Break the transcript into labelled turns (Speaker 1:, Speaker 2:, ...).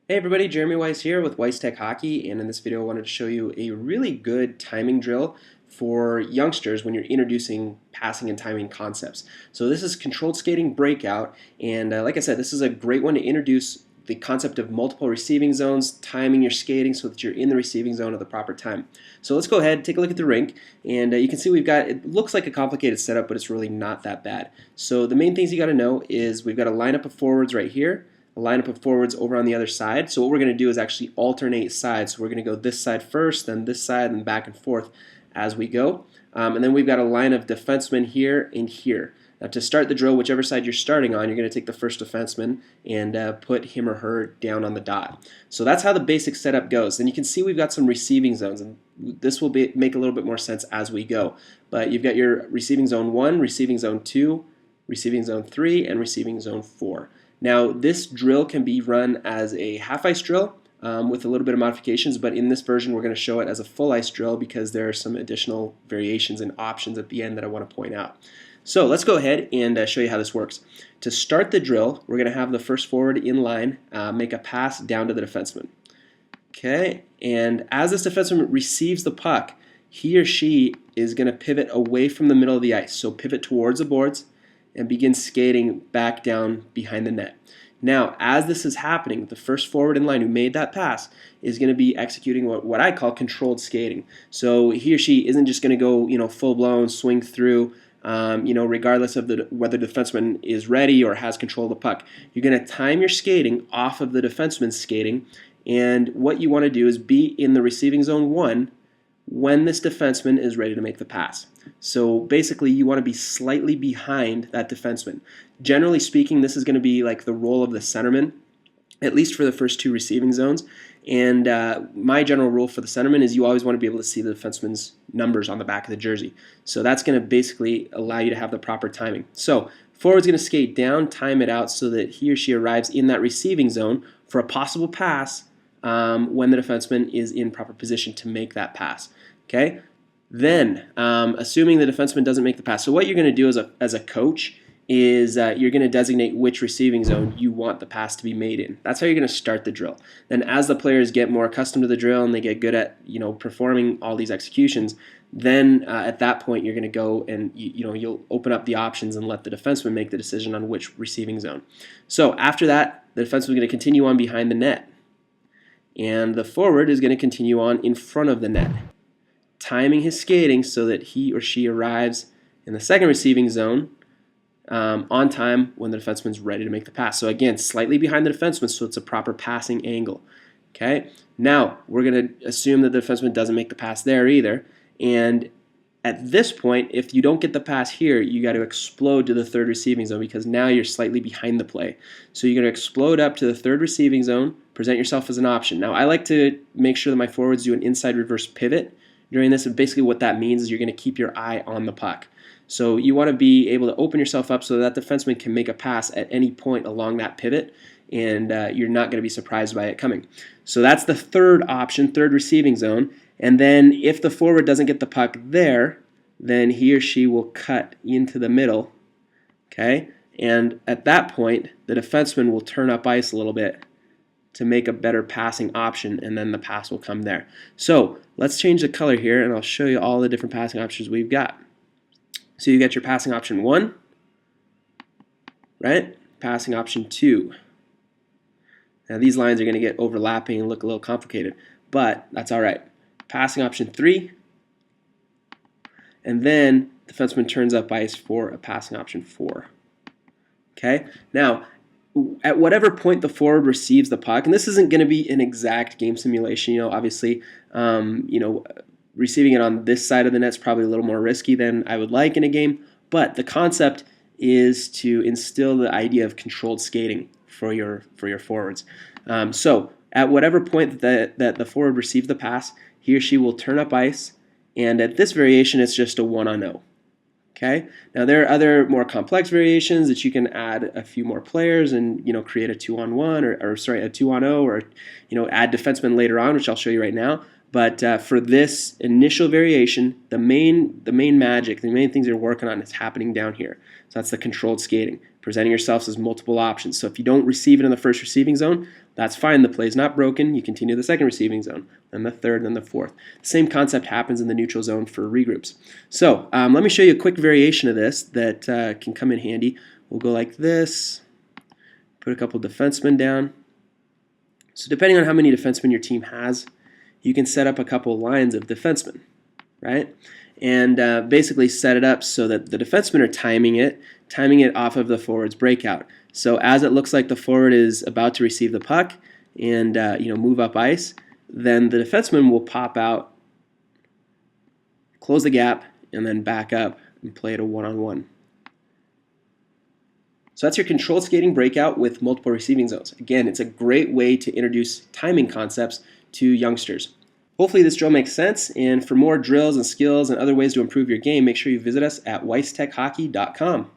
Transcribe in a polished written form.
Speaker 1: Hey everybody, Jeremy Weiss here with Weiss Tech Hockey, and in this video I wanted to show you a really good timing drill for youngsters when you're introducing passing and timing concepts. So this is controlled skating breakout, and like I said, this is a great one to introduce the concept of multiple receiving zones, timing your skating so that you're in the receiving zone at the proper time. So let's go ahead, take a look at the rink, and you can see it looks like a complicated setup, but it's really not that bad. So the main things you got to know is we've got a lineup of forwards right here, a lineup of forwards over on the other side. So what we're going to do is actually alternate sides. So we're going to go this side first, then this side, and back and forth as we go. And then we've got a line of defensemen here and here. Now to start the drill, whichever side you're starting on, you're going to take the first defenseman and put him or her down on the dot. So that's how the basic setup goes. And you can see we've got some receiving zones, and this will make a little bit more sense as we go. But you've got your receiving zone 1, receiving zone 2, receiving zone 3, and receiving zone 4. Now this drill can be run as a half ice drill with a little bit of modifications, but in this version we're going to show it as a full ice drill because there are some additional variations and options at the end that I want to point out. So let's go ahead and show you how this works. To start the drill, we're going to have the first forward in line make a pass down to the defenseman. Okay, and as this defenseman receives the puck, he or she is going to pivot away from the middle of the ice, so pivot towards the boards and begin skating back down behind the net. Now, as this is happening, the first forward in line who made that pass is going to be executing what I call controlled skating. So he or she isn't just going to go, full blown swing through, regardless of whether the defenseman is ready or has control of the puck. You're going to time your skating off of the defenseman's skating, and what you want to do is be in the receiving zone 1 when this defenseman is ready to make the pass. So basically you want to be slightly behind that defenseman. Generally speaking, this is going to be like the role of the centerman, at least for the first 2 receiving zones. And my general rule for the centerman is you always want to be able to see the defenseman's numbers on the back of the jersey. So that's going to basically allow you to have the proper timing. So forward's going to skate down, time it out so that he or she arrives in that receiving zone for a possible pass when the defenseman is in proper position to make that pass. Okay? Then, assuming the defenseman doesn't make the pass, so what you're going to do as a coach is you're going to designate which receiving zone you want the pass to be made in. That's how you're going to start the drill. Then as the players get more accustomed to the drill and they get good at performing all these executions, then at that point you're going to go and you'll open up the options and let the defenseman make the decision on which receiving zone. So after that, the defenseman is going to continue on behind the net, and the forward is going to continue on in front of the net, timing his skating so that he or she arrives in the second receiving zone on time when the defenseman's ready to make the pass. So again, slightly behind the defenseman so it's a proper passing angle. Okay. Now we're going to assume that the defenseman doesn't make the pass there either, and at this point, if you don't get the pass here, you got to explode to the third receiving zone because now you're slightly behind the play. So you're going to explode up to the third receiving zone, present yourself as an option. Now I like to make sure that my forwards do an inside reverse pivot during this, and basically what that means is you're going to keep your eye on the puck. So you want to be able to open yourself up so that defenseman can make a pass at any point along that pivot, and you're not going to be surprised by it coming. So that's the third option, third receiving zone. And then if the forward doesn't get the puck there, then he or she will cut into the middle. Okay? And at that point, the defenseman will turn up ice a little bit to make a better passing option, and then the pass will come there. So let's change the color here, and I'll show you all the different passing options we've got. So you got your passing option 1, right? Passing option 2. Now these lines are going to get overlapping and look a little complicated, but that's all right. Passing option 3, and then the defenseman turns up ice for a passing option 4. Okay? Now, at whatever point the forward receives the puck, and this isn't going to be an exact game simulation, obviously, receiving it on this side of the net is probably a little more risky than I would like in a game, but the concept is to instill the idea of controlled skating for your forwards. So at whatever point that the forward receives the pass, he or she will turn up ice, and at this variation it's just a 1-on-0. Okay. Now there are other more complex variations that you can add a few more players and create a 2-on-1 or a 2-on-0 or add defensemen later on, which I'll show you right now. But for this initial variation, the main magic, the main things you're working on is happening down here. So that's the controlled skating. presenting yourselves as multiple options. So if you don't receive it in the first receiving zone, that's fine. The play is not broken. You continue the second receiving zone, then the third, then the fourth. The same concept happens in the neutral zone for regroups. So let me show you a quick variation of this that can come in handy. We'll go like this, put a couple defensemen down. So depending on how many defensemen your team has, you can set up a couple lines of defensemen, right? And basically set it up so that the defensemen are timing it off of the forward's breakout. So as it looks like the forward is about to receive the puck and move up ice, then the defenseman will pop out, close the gap, and then back up and play it a one-on-one. So that's your controlled skating breakout with multiple receiving zones. Again, it's a great way to introduce timing concepts to youngsters. Hopefully this drill makes sense, and for more drills and skills and other ways to improve your game, make sure you visit us at weisstechhockey.com.